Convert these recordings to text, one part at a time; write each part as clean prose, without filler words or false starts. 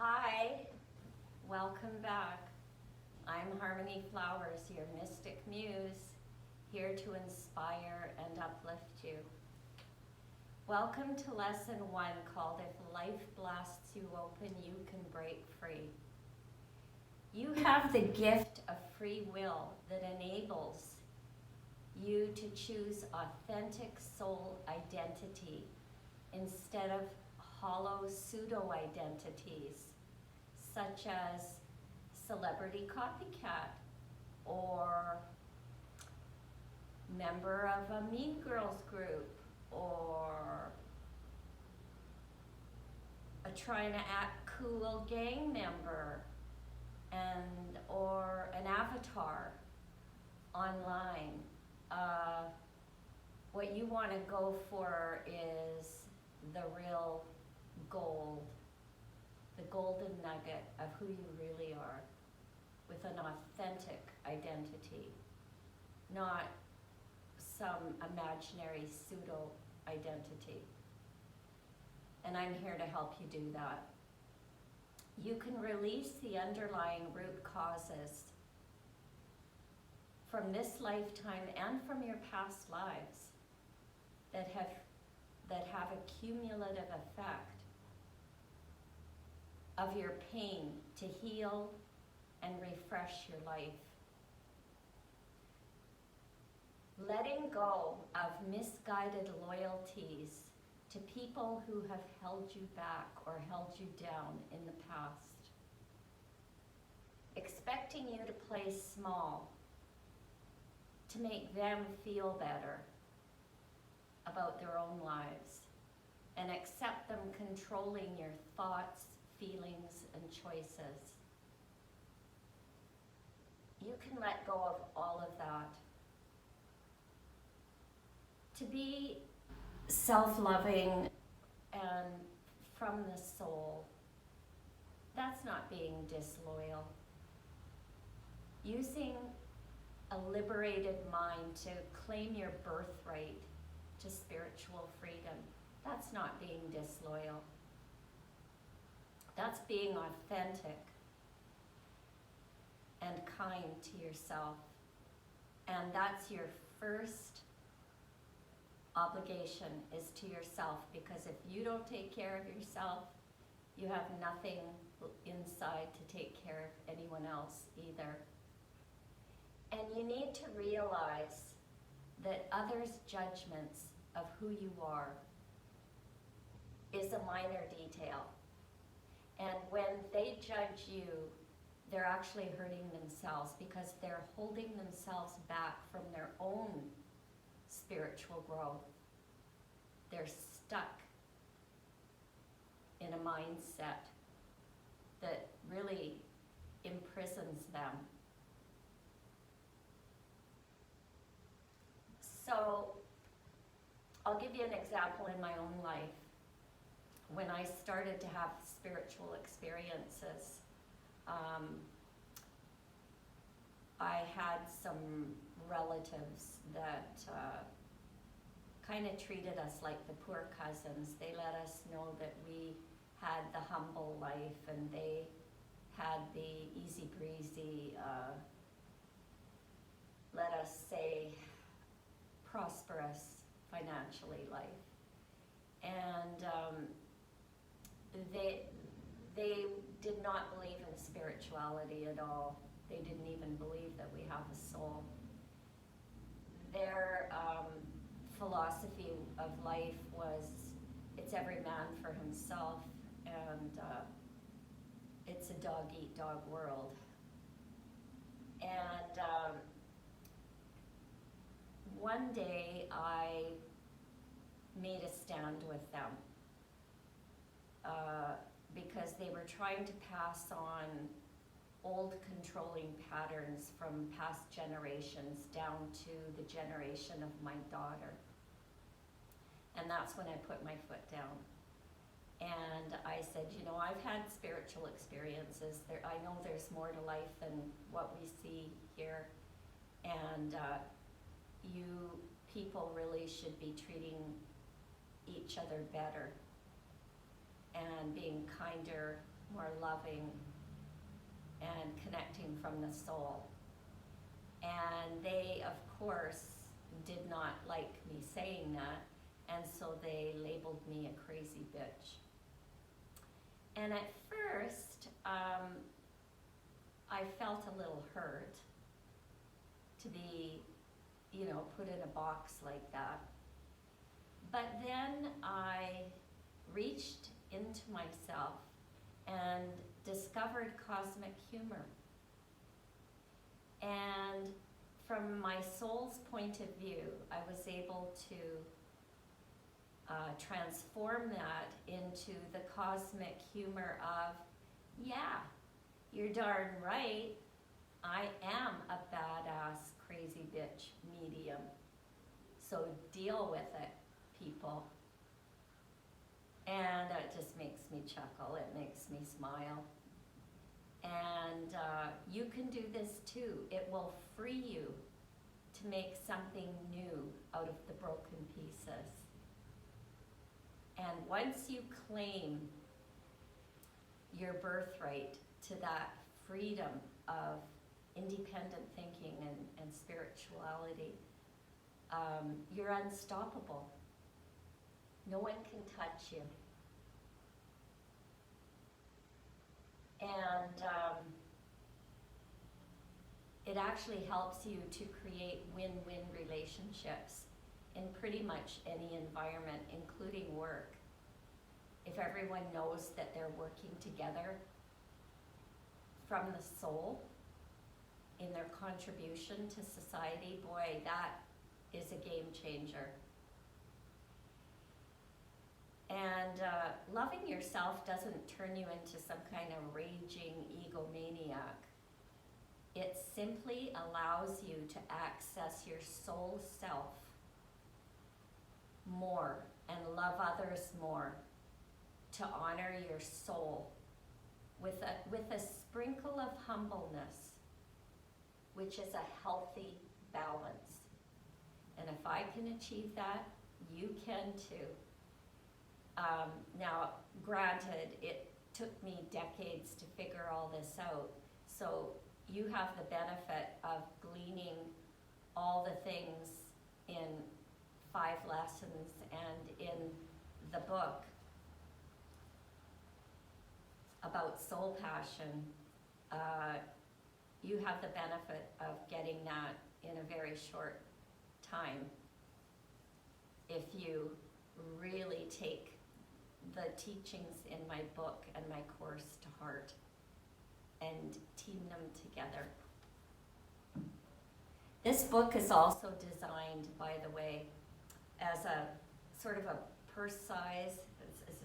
Hi, welcome back. I'm Harmony Flowers, your mystic muse, here to inspire and uplift you. Welcome to lesson 1 called If Life Blasts You Open, You Can Break Free. You have the gift of free will that enables you to choose authentic soul identity instead of hollow pseudo-identities such as celebrity copycat or member of a Mean Girls group or a trying to act cool gang member or an avatar online. What you want to go for is the real gold, the golden nugget of who you really are, with an authentic identity, not some imaginary pseudo identity. And I'm here to help you do that. You can release the underlying root causes from this lifetime and from your past lives that have a cumulative effect of your pain to heal and refresh your life. Letting go of misguided loyalties to people who have held you back or held you down in the past. Expecting you to play small to make them feel better about their own lives, and accept them controlling your thoughts, feelings, and choices. You can let go of all of that. To be self-loving and from the soul, that's not being disloyal. Using a liberated mind to claim your birthright to spiritual freedom, that's not being disloyal. That's being authentic and kind to yourself. And that's your first obligation, is to yourself, because if you don't take care of yourself, you have nothing inside to take care of anyone else either. And you need to realize that others' judgments of who you are is a minor detail. And when they judge you, they're actually hurting themselves because they're holding themselves back from their own spiritual growth. They're stuck in a mindset that really imprisons them. So I'll give you an example in my own life. When I started to have spiritual experiences, I had some relatives that kind of treated us like the poor cousins. They let us know that we had the humble life and they had the easy breezy, let us say, prosperous financially life. And they did not believe in spirituality at all. They didn't even believe that we have a soul. Their philosophy of life was, it's every man for himself, and it's a dog-eat-dog world. And one day I made a stand with them because they were trying to pass on old controlling patterns from past generations down to the generation of my daughter. And that's when I put my foot down. And I said, you know, I've had spiritual experiences. I know there's more to life than what we see here. And you people really should be treating each other better and being kinder more loving, and connecting from the soul. And they, of course, did not like me saying that, and so they labeled me a crazy bitch. And at first, I felt a little hurt to be, put in a box like that. But then I reached into myself and discovered cosmic humor. And from my soul's point of view, I was able to transform that into the cosmic humor of, yeah, you're darn right, I am a badass crazy bitch medium. So deal with it, people. And it just makes me chuckle, it makes me smile. And you can do this too. It will free you to make something new out of the broken pieces. And once you claim your birthright to that freedom of independent thinking and spirituality, you're unstoppable. No one can touch you. And it actually helps you to create win-win relationships in pretty much any environment, including work. If everyone knows that they're working together from the soul in their contribution to society, boy, that is a game changer. And loving yourself doesn't turn you into some kind of raging egomaniac. It simply allows you to access your soul self more and love others more, to honor your soul with a sprinkle of humbleness, which is a healthy balance. And if I can achieve that, you can too. Now, granted, it took me decades to figure all this out, so you have the benefit of gleaning all the things in 5 lessons and in the book about soul passion. You have the benefit of getting that in a very short time if you really take the teachings in my book and my course to heart and team them together. This book is also designed, by the way, as a sort of a purse size, it's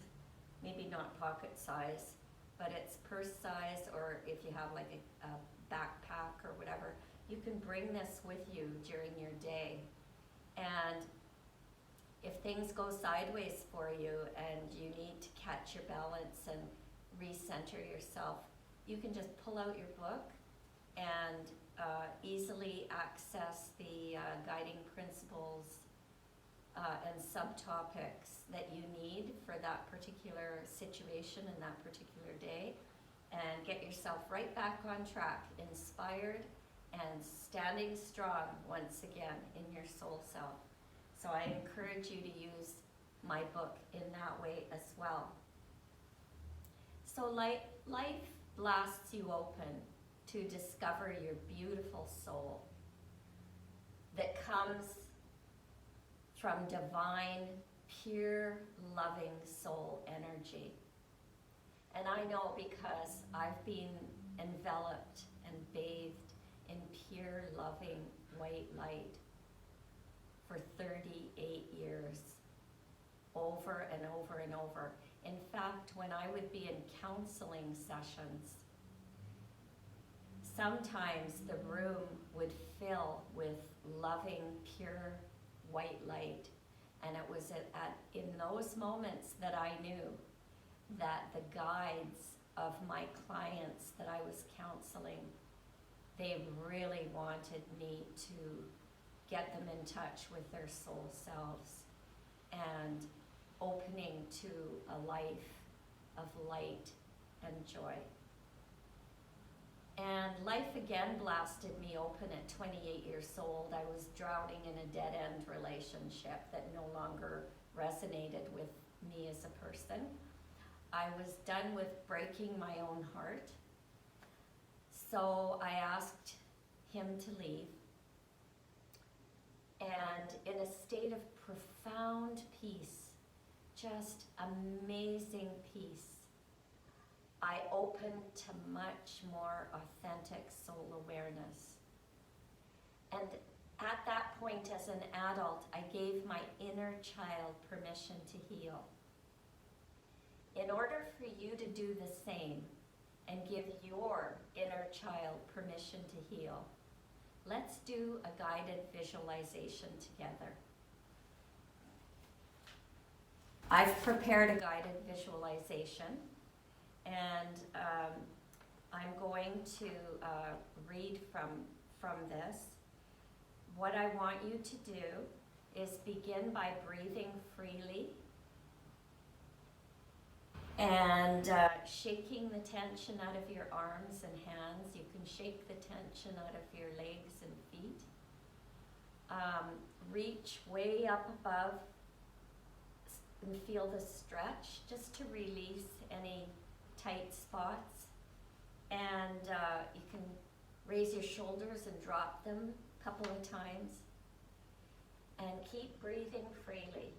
maybe not pocket size, but it's purse size, or if you have like a backpack or whatever, you can bring this with you during your day. And if things go sideways for you and you need to catch your balance and recenter yourself, you can just pull out your book and easily access the guiding principles and subtopics that you need for that particular situation and that particular day, and get yourself right back on track, inspired and standing strong once again in your soul self. So I encourage you to use my book in that way as well. So life blasts you open to discover your beautiful soul that comes from divine, pure, loving soul energy. And I know because I've been enveloped and bathed in pure, loving white light for 38 years, over and over and over. In fact, when I would be in counseling sessions, sometimes the room would fill with loving, pure white light. And it was in those moments that I knew that the guides of my clients that I was counseling, they really wanted me to get them in touch with their soul selves and opening to a life of light and joy. And life again blasted me open at 28 years old. I was drowning in a dead-end relationship that no longer resonated with me as a person. I was done with breaking my own heart. So I asked him to leave. And in a state of profound peace, just amazing peace, I opened to much more authentic soul awareness. And at that point as an adult, I gave my inner child permission to heal. In order for you to do the same and give your inner child permission to heal, let's do a guided visualization together. I've prepared a guided visualization, and I'm going to read from this. What I want you to do is begin by breathing freely and shaking the tension out of your arms and hands. You can shake the tension out of your legs and feet. Reach way up above and feel the stretch just to release any tight spots. And you can raise your shoulders and drop them a couple of times. And keep breathing freely.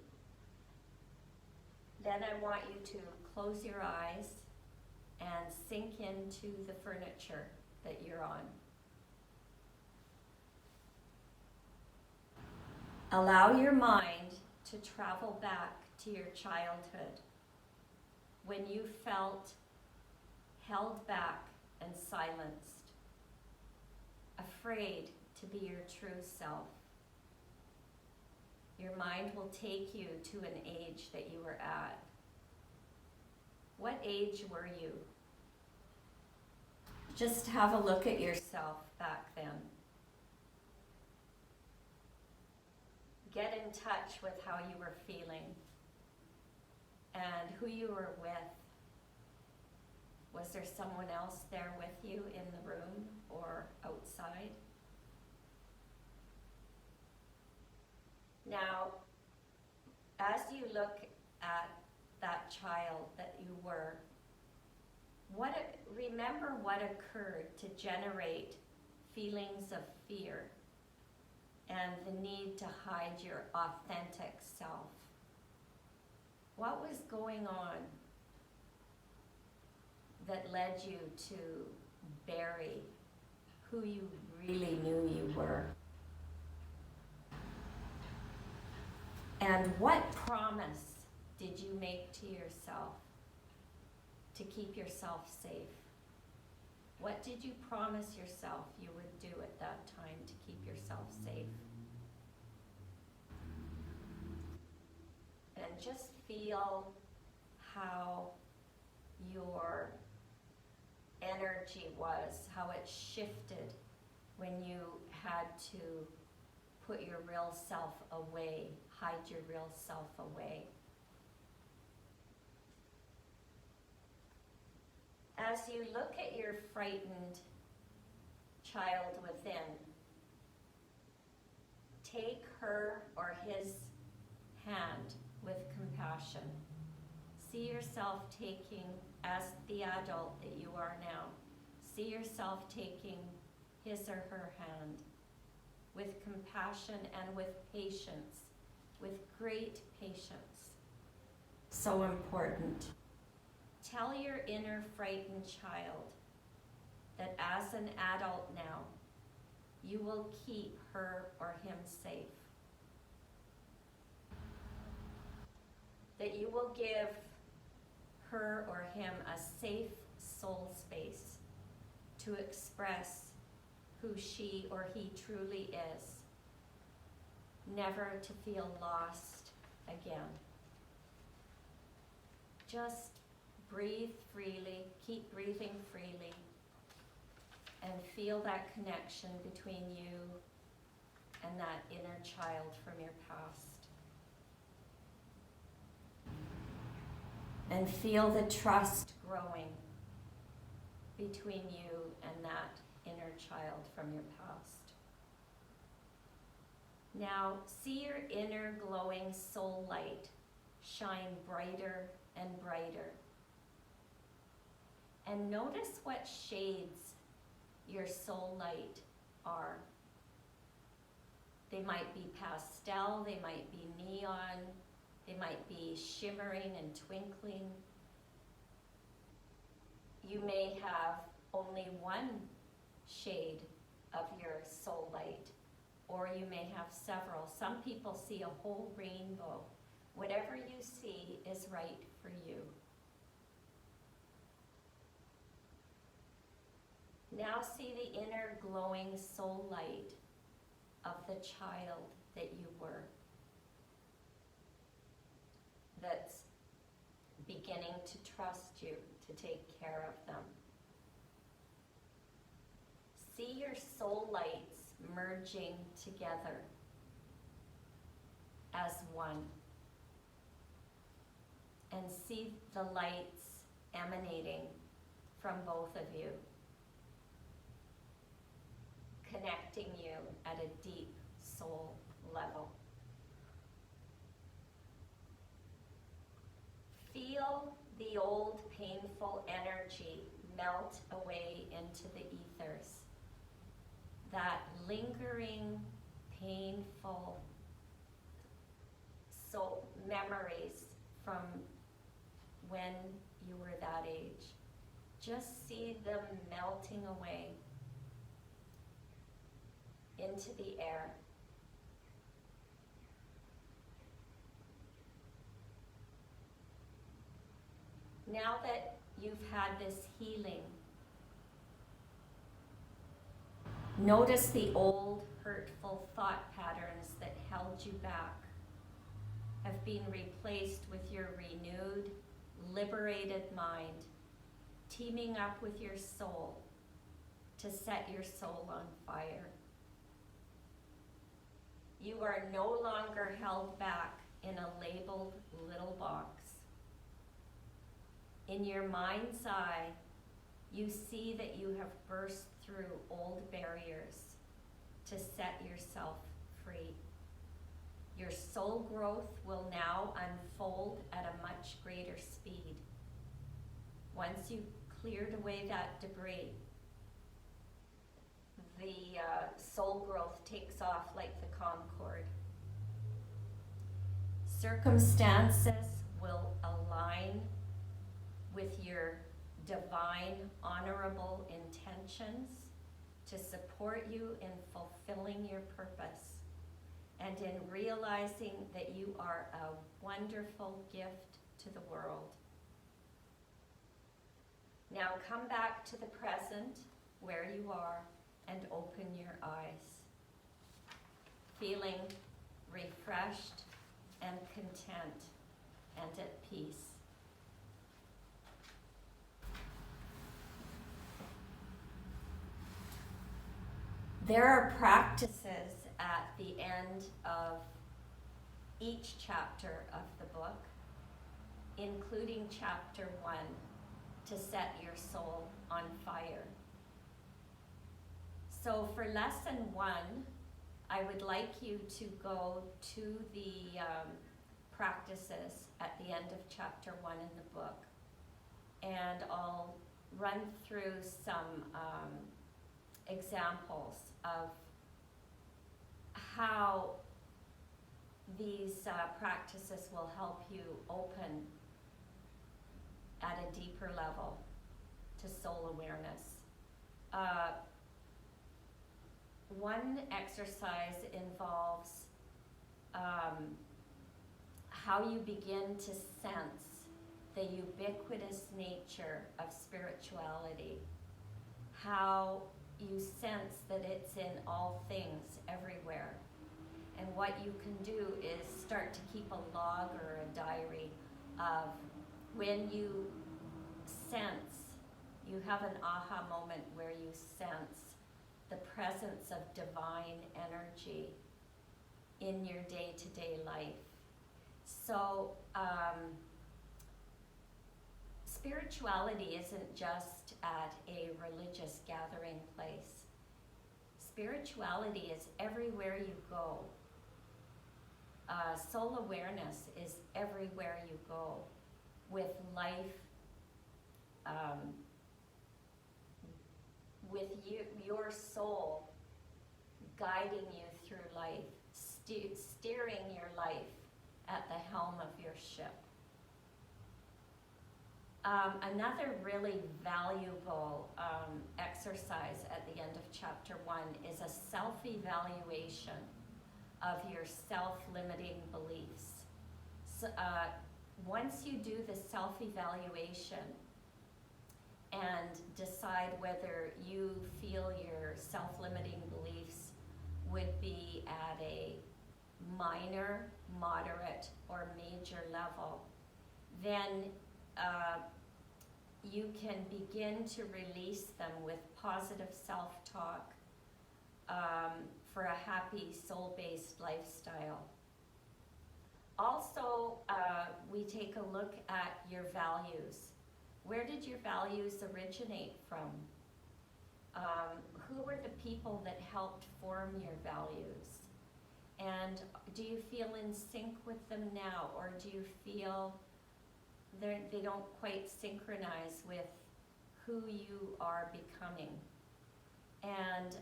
Then I want you to close your eyes and sink into the furniture that you're on. Allow your mind to travel back to your childhood when you felt held back and silenced, afraid to be your true self. Your mind will take you to an age that you were at. What age were you? Just have a look at yourself back then. Get in touch with how you were feeling and who you were with. Was there someone else there with you in the room or outside? Now, as you look at that child that you were, remember what occurred to generate feelings of fear and the need to hide your authentic self. What was going on that led you to bury who you really knew you were? And what promise did you make to yourself to keep yourself safe? What did you promise yourself you would do at that time to keep yourself safe? And just feel how your energy was, how it shifted when you had to put your real self away, hide your real self away. As you look at your frightened child within, take her or his hand with compassion. See yourself taking, as the adult that you are now, see yourself taking his or her hand with compassion and with patience, with great patience. So important. Tell your inner frightened child that as an adult now, you will keep her or him safe. That you will give her or him a safe soul space to express who she or he truly is, never to feel lost again. Just breathe freely, keep breathing freely, and feel that connection between you and that inner child from your past. And feel the trust growing between you and that inner child from your past. Now, see your inner glowing soul light shine brighter and brighter. And notice what shades your soul light are. They might be pastel, they might be neon, they might be shimmering and twinkling. You may have only one shade of your soul light, or you may have several. Some people see a whole rainbow. Whatever you see is right for you. Now see the inner glowing soul light of the child that you were, that's beginning to trust you, to take care of them. See your soul lights merging together as one. And see the lights emanating from both of you, connecting you at a deep soul level. Feel the old painful energy melt away into the ethers. That lingering, painful soul memories from when you were that age. Just see them melting away into the air. Now that you've had this healing, notice the old hurtful thought patterns that held you back have been replaced with your renewed, liberated mind, teaming up with your soul to set your soul on fire. You are no longer held back in a labeled little box. In your mind's eye, you see that you have burst through old barriers to set yourself free. Your soul growth will now unfold at a much greater speed. Once you've cleared away that debris, the soul growth takes off like the Concorde. Circumstances will align with your divine, honorable intentions to support you in fulfilling your purpose and in realizing that you are a wonderful gift to the world. Now come back to the present where you are and open your eyes, feeling refreshed and content and at peace. There are practices at the end of each chapter of the book, including chapter 1, to set your soul on fire. So for lesson 1, I would like you to go to the practices at the end of chapter 1 in the book, and I'll run through some examples of how these practices will help you open at a deeper level to soul awareness. One exercise involves how you begin to sense the ubiquitous nature of spirituality, how you sense that it's in all things everywhere. And what you can do is start to keep a log or a diary of when you sense, you have an aha moment where you sense the presence of divine energy in your day-to-day life. So spirituality isn't just at a religious gathering place. Spirituality is everywhere you go. Soul awareness is everywhere you go, with life, with your soul guiding you through life, steering your life at the helm of your ship. Another really valuable exercise at the end of chapter 1 is a self-evaluation of your self-limiting beliefs. So, once you do the self-evaluation and decide whether you feel your self-limiting beliefs would be at a minor, moderate, or major level, then you can begin to release them with positive self-talk for a happy, soul-based lifestyle. Also, we take a look at your values. Where did your values originate from? Who were the people that helped form your values? And do you feel in sync with them now, or do you feel they don't quite synchronize with who you are becoming? And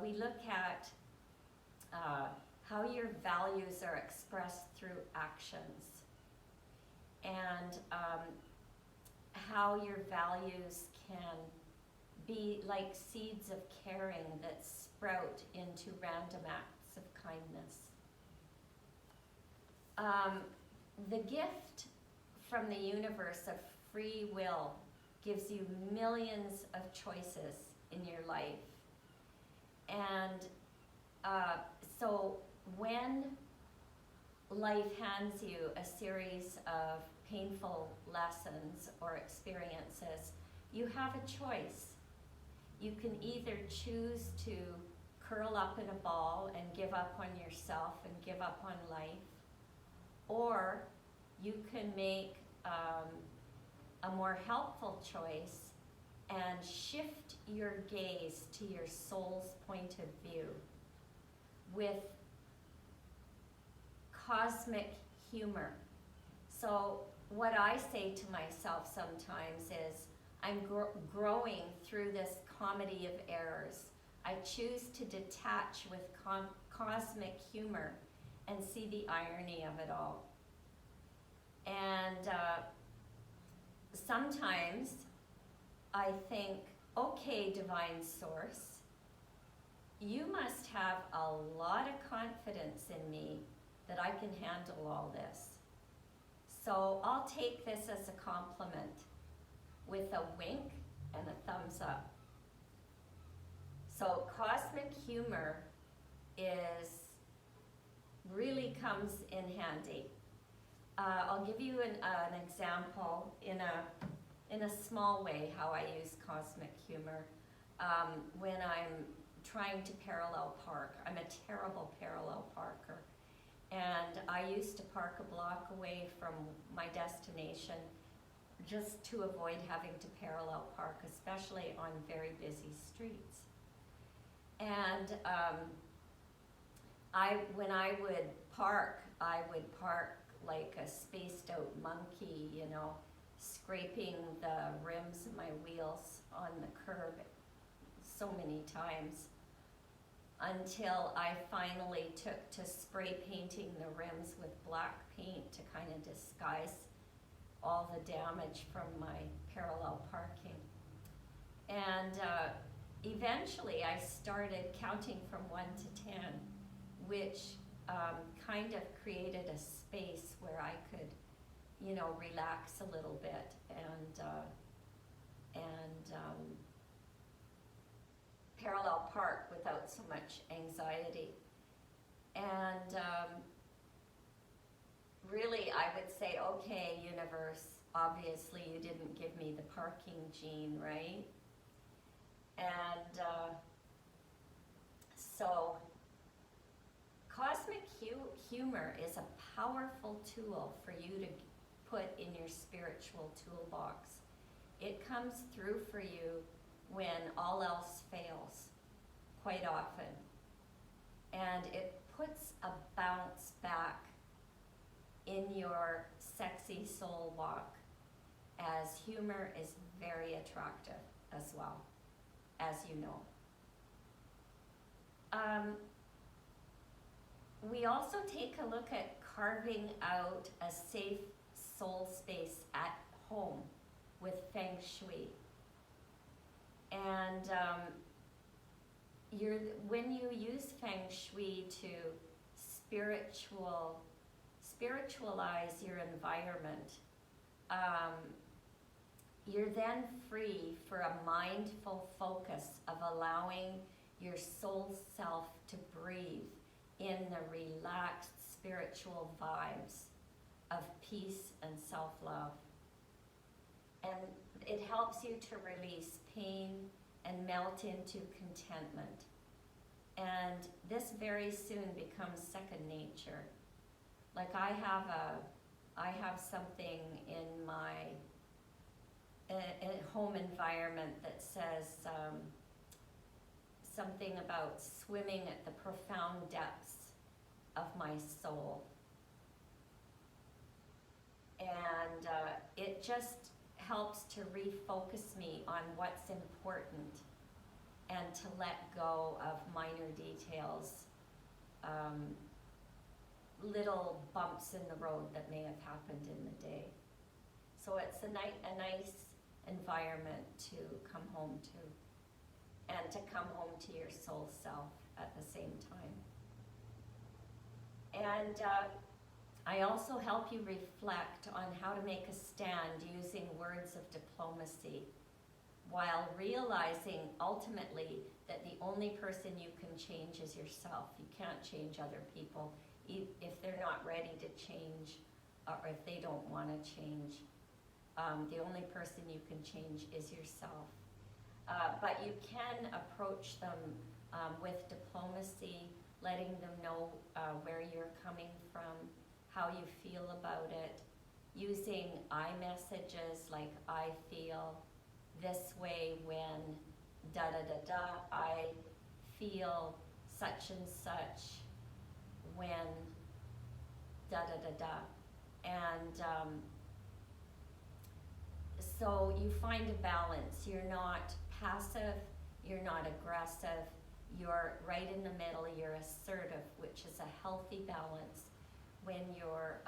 we look at how your values are expressed through actions, and how your values can be like seeds of caring that sprout into random acts of kindness. The gift from the universe of free will gives you millions of choices in your life. And so when life hands you a series of painful lessons or experiences, you have a choice. You can either choose to curl up in a ball and give up on yourself and give up on life, or you can make a more helpful choice and shift your gaze to your soul's point of view with cosmic humor. So what I say to myself sometimes is, I'm growing through this comedy of errors. I choose to detach with cosmic humor and see the irony of it all. And sometimes I think, okay, Divine Source, you must have a lot of confidence in me that I can handle all this. So I'll take this as a compliment with a wink and a thumbs up. So cosmic humor really comes in handy. I'll give you an example in a small way how I use cosmic humor. When I'm trying to parallel park, I'm a terrible parallel parker. And I used to park a block away from my destination just to avoid having to parallel park, especially on very busy streets. And when I would park like a spaced out monkey, you know, scraping the rims of my wheels on the curb so many times, until I finally took to spray painting the rims with black paint to kind of disguise all the damage from my parallel parking. And eventually I started counting from 1 to 10, which kind of created a space where I could, you know, relax a little bit and parallel park without so much anxiety. And really I would say, okay, universe, obviously you didn't give me the parking gene, right? And so cosmic humor is a powerful tool for you to put in your spiritual toolbox. it comes through for you when all else fails, quite often. And it puts a bounce back in your sexy soul walk, as humor is very attractive as well, as you know. We also take a look at carving out a safe soul space at home with Feng Shui. And when you use Feng Shui to spiritualize your environment, you're then free for a mindful focus of allowing your soul self to breathe in the relaxed spiritual vibes of peace and self-love. And it helps you to release pain and melt into contentment. And this very soon becomes second nature. Like I have something in my home environment that says something about swimming at the profound depths of my soul. And it just helps to refocus me on what's important and to let go of minor details, little bumps in the road that may have happened in the day. So it's a nice environment to come home to, and to come home to your soul self at the same time. And I also help you reflect on how to make a stand using words of diplomacy, while realizing ultimately that the only person you can change is yourself. You can't change other people if they're not ready to change, or if they don't want to change. The only person you can change is yourself. But you can approach them with diplomacy, letting them know where you're coming from, how you feel about it, using I messages like I feel this way when da-da-da-da, I feel such and such when da-da-da-da. And so you find a balance. You're not passive, you're not aggressive, you're right in the middle, you're assertive, which is a healthy balance when you're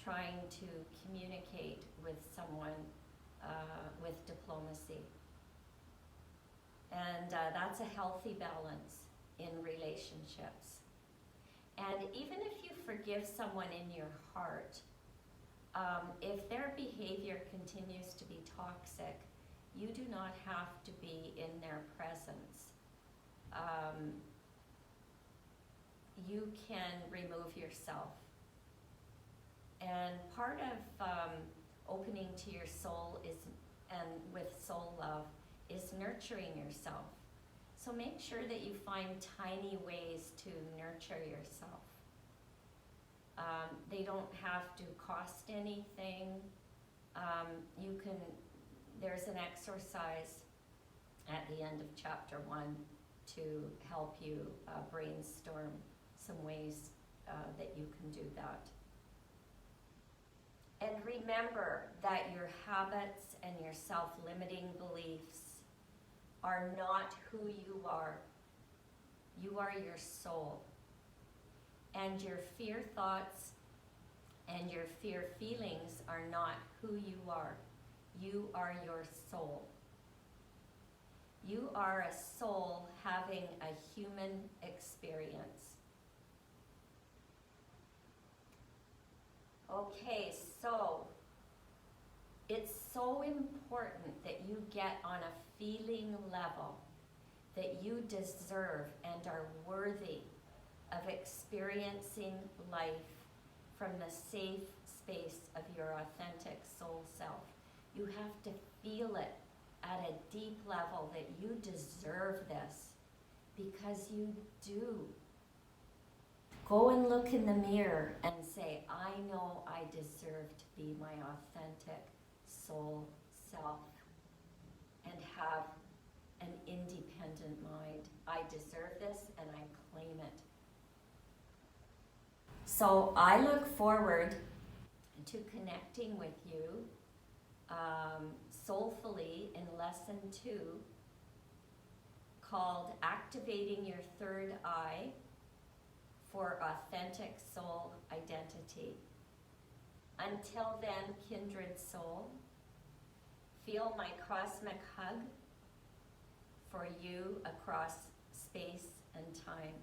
trying to communicate with someone with diplomacy. And that's a healthy balance in relationships. And even if you forgive someone in your heart, if their behavior continues to be toxic, you do not have to be in their presence. You can remove yourself. And part of opening to your soul is, and with soul love, is nurturing yourself. So make sure that you find tiny ways to nurture yourself. They don't have to cost anything. There's an exercise at the end of chapter 1 to help you brainstorm some ways that you can do that. And remember that your habits and your self-limiting beliefs are not who you are. You are your soul. And your fear thoughts and your fear feelings are not who you are. You are your soul. You are a soul having a human experience. Okay, so it's so important that you get on a feeling level that you deserve and are worthy of experiencing life from the safe space of your authentic soul self. You have to feel it at a deep level that you deserve this, because you do. Go and look in the mirror and say, I know I deserve to be my authentic soul self and have an independent mind. I deserve this and I claim it. So I look forward to connecting with you soulfully in lesson 2, called Activating Your Third Eye for Authentic Soul Identity. Until then, kindred soul, feel my cosmic hug for you across space and time.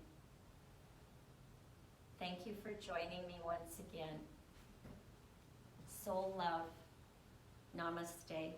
Thank you for joining me once again. Soul love. Namaste.